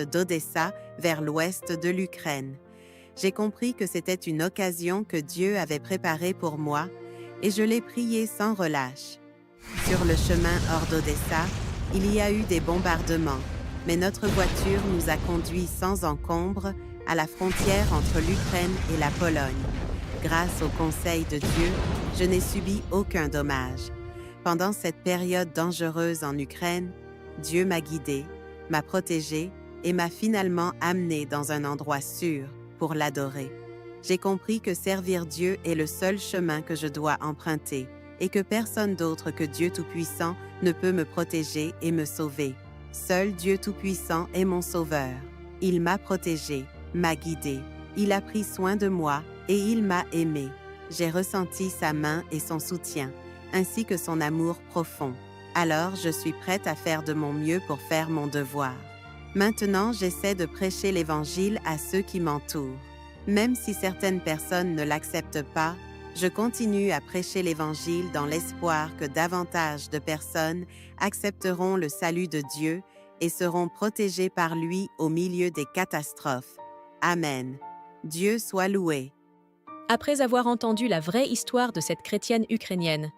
d'Odessa vers l'ouest de l'Ukraine. J'ai compris que c'était une occasion que Dieu avait préparée pour moi et je l'ai prié sans relâche. Sur le chemin hors d'Odessa, il y a eu des bombardements, mais notre voiture nous a conduits sans encombre à la frontière entre l'Ukraine et la Pologne. Grâce au conseil de Dieu, je n'ai subi aucun dommage. Pendant cette période dangereuse en Ukraine, Dieu m'a guidé, m'a protégé et m'a finalement amené dans un endroit sûr pour l'adorer. J'ai compris que servir Dieu est le seul chemin que je dois emprunter et que personne d'autre que Dieu Tout-Puissant ne peut me protéger et me sauver. Seul Dieu Tout-Puissant est mon sauveur. Il m'a protégé, m'a guidé, il a pris soin de moi et il m'a aimé. J'ai ressenti sa main et son soutien, ainsi que son amour profond. Alors je suis prête à faire de mon mieux pour faire mon devoir. Maintenant, j'essaie de prêcher l'Évangile à ceux qui m'entourent. Même si certaines personnes ne l'acceptent pas, je continue à prêcher l'Évangile dans l'espoir que davantage de personnes accepteront le salut de Dieu et seront protégées par lui au milieu des catastrophes. Amen. Dieu soit loué. Après avoir entendu la vraie histoire de cette chrétienne ukrainienne,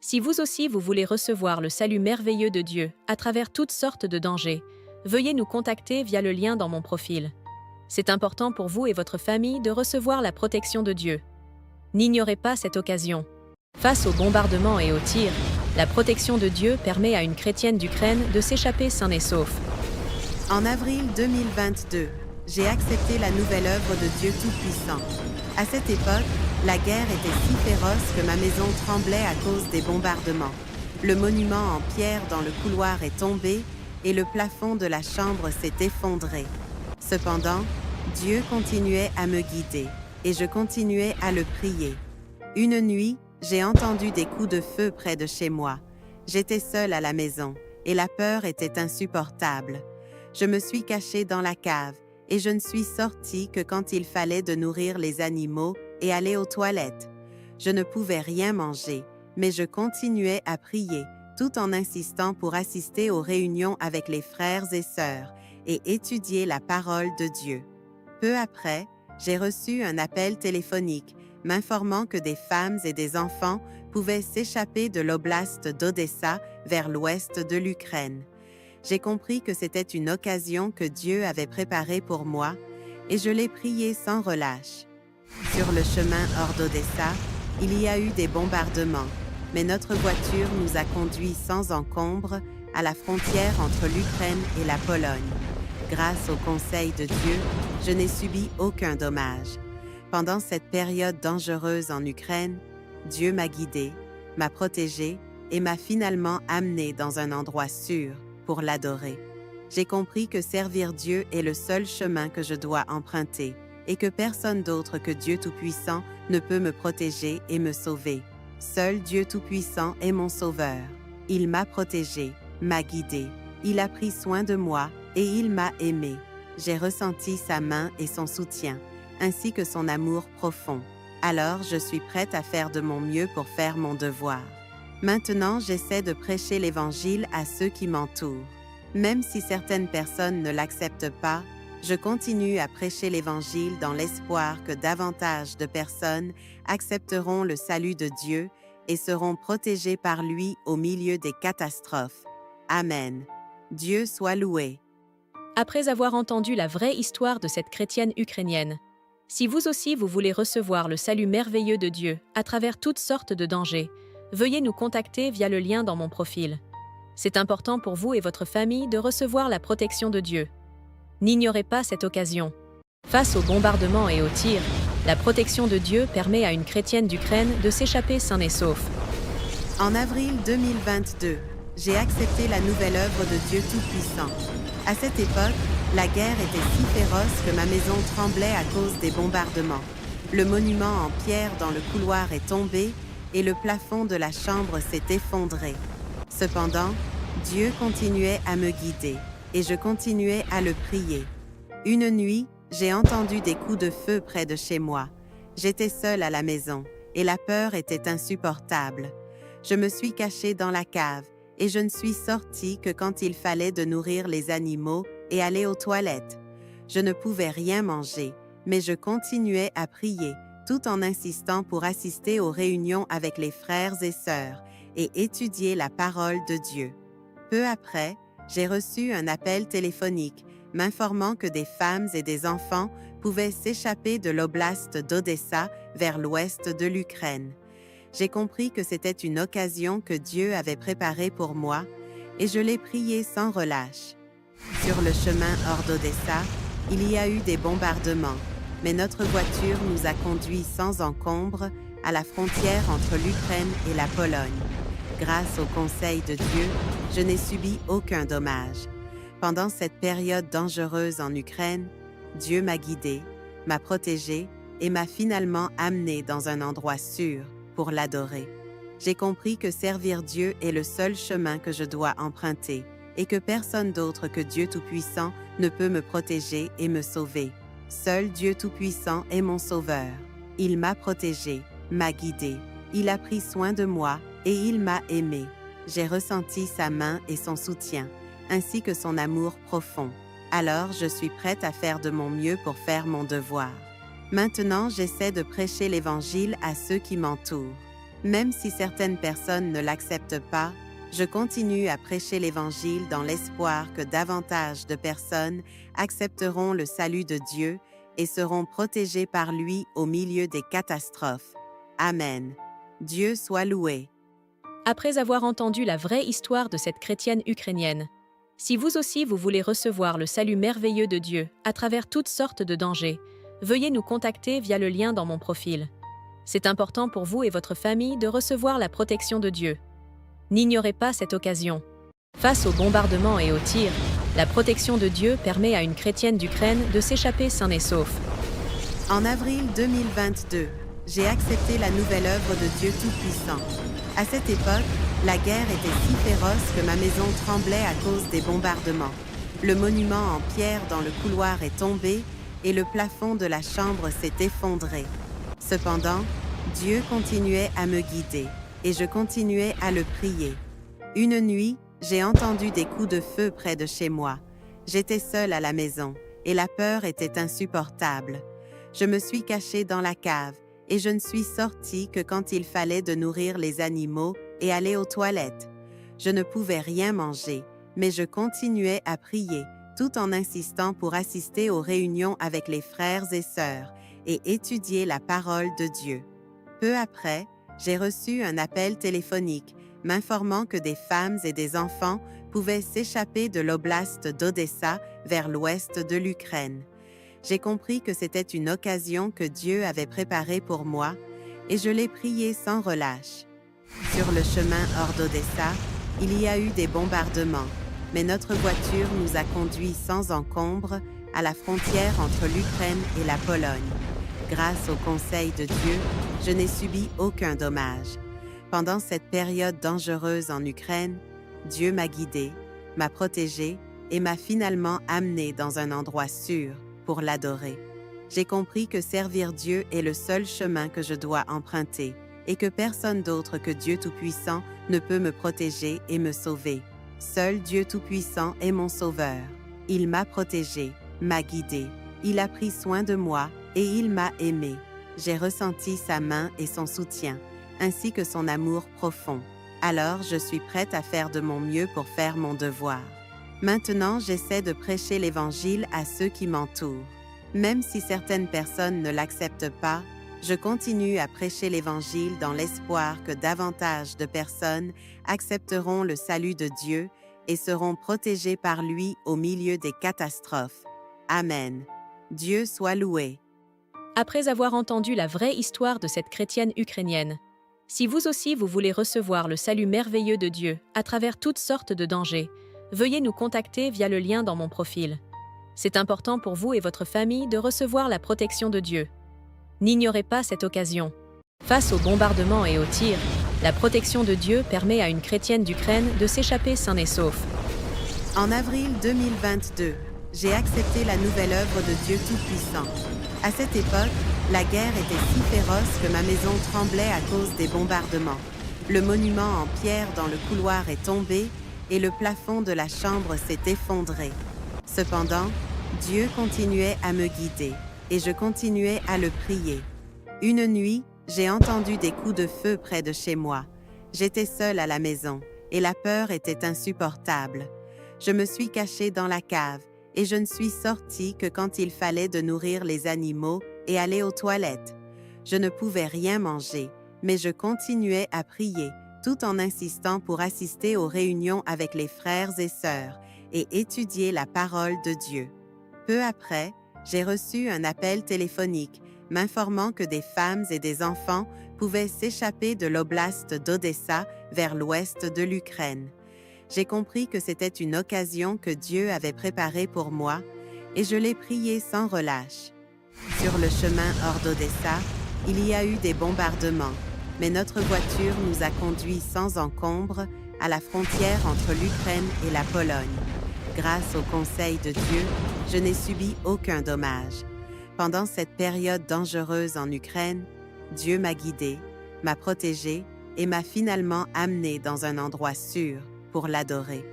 si vous aussi vous voulez recevoir le salut merveilleux de Dieu à travers toutes sortes de dangers, veuillez nous contacter via le lien dans mon profil. C'est important pour vous et votre famille de recevoir la protection de Dieu. N'ignorez pas cette occasion. Face aux bombardements et aux tirs, la protection de Dieu permet à une chrétienne d'Ukraine de s'échapper sain et sauf. En avril 2022, j'ai accepté la nouvelle œuvre de Dieu Tout-Puissant. À cette époque, la guerre était si féroce que ma maison tremblait à cause des bombardements. Le monument en pierre dans le couloir est tombé et le plafond de la chambre s'est effondré. Cependant, Dieu continuait à me guider et je continuais à le prier. Une nuit, j'ai entendu des coups de feu près de chez moi. J'étais seule à la maison et la peur était insupportable. Je me suis cachée dans la cave et je ne suis sortie que quand il fallait de nourrir les animaux et aller aux toilettes. Je ne pouvais rien manger, mais je continuais à prier, tout en insistant pour assister aux réunions avec les frères et sœurs et étudier la parole de Dieu. Peu après, j'ai reçu un appel téléphonique m'informant que des femmes et des enfants pouvaient s'échapper de l'oblast d'Odessa vers l'ouest de l'Ukraine. J'ai compris que c'était une occasion que Dieu avait préparée pour moi et je l'ai prié sans relâche. Sur le chemin hors d'Odessa, il y a eu des bombardements, mais notre voiture nous a conduits sans encombre à la frontière entre l'Ukraine et la Pologne. Grâce au conseil de Dieu, je n'ai subi aucun dommage. Pendant cette période dangereuse en Ukraine, Dieu m'a guidé, m'a protégé et m'a finalement amené dans un endroit sûr pour l'adorer. J'ai compris que servir Dieu est le seul chemin que je dois emprunter et que personne d'autre que Dieu Tout-Puissant ne peut me protéger et me sauver. Seul Dieu Tout-Puissant est mon sauveur. Il m'a protégé, m'a guidé, il a pris soin de moi et il m'a aimé. J'ai ressenti sa main et son soutien, ainsi que son amour profond. Alors je suis prête à faire de mon mieux pour faire mon devoir. Maintenant, j'essaie de prêcher l'Évangile à ceux qui m'entourent. Même si certaines personnes ne l'acceptent pas, je continue à prêcher l'Évangile dans l'espoir que davantage de personnes accepteront le salut de Dieu et seront protégées par lui au milieu des catastrophes. Amen. Dieu soit loué. Après avoir entendu la vraie histoire de cette chrétienne ukrainienne, si vous aussi vous voulez recevoir le salut merveilleux de Dieu à travers toutes sortes de dangers, veuillez nous contacter via le lien dans mon profil. C'est important pour vous et votre famille de recevoir la protection de Dieu. N'ignorez pas cette occasion. Face aux bombardements et aux tirs, la protection de Dieu permet à une chrétienne d'Ukraine de s'échapper sain et sauf. En avril 2022, j'ai accepté la nouvelle œuvre de Dieu Tout-Puissant. À cette époque, la guerre était si féroce que ma maison tremblait à cause des bombardements. Le monument en pierre dans le couloir est tombé et le plafond de la chambre s'est effondré. Cependant, Dieu continuait à me guider et je continuais à le prier. Une nuit, j'ai entendu des coups de feu près de chez moi. J'étais seule à la maison et la peur était insupportable. Je me suis cachée dans la cave et je ne suis sortie que quand il fallait de nourrir les animaux et aller aux toilettes. Je ne pouvais rien manger, mais je continuais à prier, tout en insistant pour assister aux réunions avec les frères et sœurs et étudier la parole de Dieu. Peu après, j'ai reçu un appel téléphonique m'informant que des femmes et des enfants pouvaient s'échapper de l'oblast d'Odessa vers l'ouest de l'Ukraine. J'ai compris que c'était une occasion que Dieu avait préparée pour moi et je l'ai prié sans relâche. Sur le chemin hors d'Odessa, il y a eu des bombardements, mais notre voiture nous a conduits sans encombre à la frontière entre l'Ukraine et la Pologne. Grâce au conseil de Dieu, je n'ai subi aucun dommage. Pendant cette période dangereuse en Ukraine, Dieu m'a guidé, m'a protégé et m'a finalement amené dans un endroit sûr pour l'adorer. J'ai compris que servir Dieu est le seul chemin que je dois emprunter et que personne d'autre que Dieu Tout-Puissant ne peut me protéger et me sauver. Seul Dieu Tout-Puissant est mon sauveur. Il m'a protégé, m'a guidé, il a pris soin de moi et il m'a aimé. J'ai ressenti sa main et son soutien, ainsi que son amour profond. Alors je suis prête à faire de mon mieux pour faire mon devoir. Maintenant, j'essaie de prêcher l'Évangile à ceux qui m'entourent. Même si certaines personnes ne l'acceptent pas, je continue à prêcher l'Évangile dans l'espoir que davantage de personnes accepteront le salut de Dieu et seront protégées par lui au milieu des catastrophes. Amen. Dieu soit loué. Après avoir entendu la vraie histoire de cette chrétienne ukrainienne, si vous aussi vous voulez recevoir le salut merveilleux de Dieu à travers toutes sortes de dangers, veuillez nous contacter via le lien dans mon profil. C'est important pour vous et votre famille de recevoir la protection de Dieu. N'ignorez pas cette occasion. Face aux bombardements et aux tirs, la protection de Dieu permet à une chrétienne d'Ukraine de s'échapper sain et sauf. En avril 2022, j'ai accepté la nouvelle œuvre de Dieu Tout-Puissant. À cette époque, la guerre était si féroce que ma maison tremblait à cause des bombardements. Le monument en pierre dans le couloir est tombé et le plafond de la chambre s'est effondré. Cependant, Dieu continuait à me guider et je continuais à le prier. Une nuit, j'ai entendu des coups de feu près de chez moi. J'étais seule à la maison et la peur était insupportable. Je me suis cachée dans la cave et je ne suis sortie que quand il fallait de nourrir les animaux et aller aux toilettes. Je ne pouvais rien manger, mais je continuais à prier, tout en insistant pour assister aux réunions avec les frères et sœurs et étudier la parole de Dieu. Peu après, j'ai reçu un appel téléphonique m'informant que des femmes et des enfants pouvaient s'échapper de l'oblast d'Odessa vers l'ouest de l'Ukraine. J'ai compris que c'était une occasion que Dieu avait préparée pour moi et je l'ai prié sans relâche. Sur le chemin hors d'Odessa, il y a eu des bombardements, mais notre voiture nous a conduits sans encombre à la frontière entre l'Ukraine et la Pologne. Grâce au conseil de Dieu, je n'ai subi aucun dommage. Pendant cette période dangereuse en Ukraine, Dieu m'a guidé, m'a protégé et m'a finalement amené dans un endroit sûr pour l'adorer. J'ai compris que servir Dieu est le seul chemin que je dois emprunter et que personne d'autre que Dieu Tout-Puissant ne peut me protéger et me sauver. Seul Dieu Tout-Puissant est mon sauveur. Il m'a protégé, m'a guidé, il a pris soin de moi et il m'a aimé. J'ai ressenti sa main et son soutien, ainsi que son amour profond. Alors je suis prête à faire de mon mieux pour faire mon devoir. Maintenant, j'essaie de prêcher l'Évangile à ceux qui m'entourent. Même si certaines personnes ne l'acceptent pas, je continue à prêcher l'Évangile dans l'espoir que davantage de personnes accepteront le salut de Dieu et seront protégées par lui au milieu des catastrophes. Amen. Dieu soit loué. Après avoir entendu la vraie histoire de cette chrétienne ukrainienne, si vous aussi vous voulez recevoir le salut merveilleux de Dieu à travers toutes sortes de dangers, veuillez nous contacter via le lien dans mon profil. C'est important pour vous et votre famille de recevoir la protection de Dieu. N'ignorez pas cette occasion. Face aux bombardements et aux tirs, la protection de Dieu permet à une chrétienne d'Ukraine de s'échapper sain et sauf. En avril 2022, j'ai accepté la nouvelle œuvre de Dieu Tout-Puissant. À cette époque, la guerre était si féroce que ma maison tremblait à cause des bombardements. Le monument en pierre dans le couloir est tombé et le plafond de la chambre s'est effondré. Cependant, Dieu continuait à me guider et je continuais à le prier. Une nuit, j'ai entendu des coups de feu près de chez moi. J'étais seule à la maison et la peur était insupportable. Je me suis cachée dans la cave et je ne suis sortie que quand il fallait de nourrir les animaux et aller aux toilettes. Je ne pouvais rien manger, mais je continuais à prier tout en insistant pour assister aux réunions avec les frères et sœurs et étudier la parole de Dieu. Peu après, j'ai reçu un appel téléphonique m'informant que des femmes et des enfants pouvaient s'échapper de l'oblast d'Odessa vers l'ouest de l'Ukraine. J'ai compris que c'était une occasion que Dieu avait préparée pour moi et je l'ai prié sans relâche. Sur le chemin hors d'Odessa, il y a eu des bombardements, mais notre voiture nous a conduits sans encombre à la frontière entre l'Ukraine et la Pologne. Grâce au conseil de Dieu, je n'ai subi aucun dommage. Pendant cette période dangereuse en Ukraine, Dieu m'a guidée, m'a protégée et m'a finalement amenée dans un endroit sûr pour l'adorer.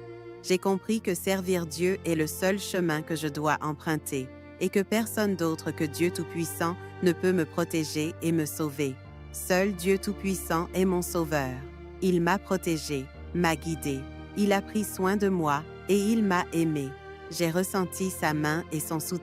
J'ai compris que servir Dieu est le seul chemin que je dois emprunter et que personne d'autre que Dieu Tout-Puissant ne peut me protéger et me sauver. Seul Dieu Tout-Puissant est mon sauveur. Il m'a protégée, m'a guidée, il a pris soin de moi et il m'a aimée. J'ai ressenti sa main et son soutien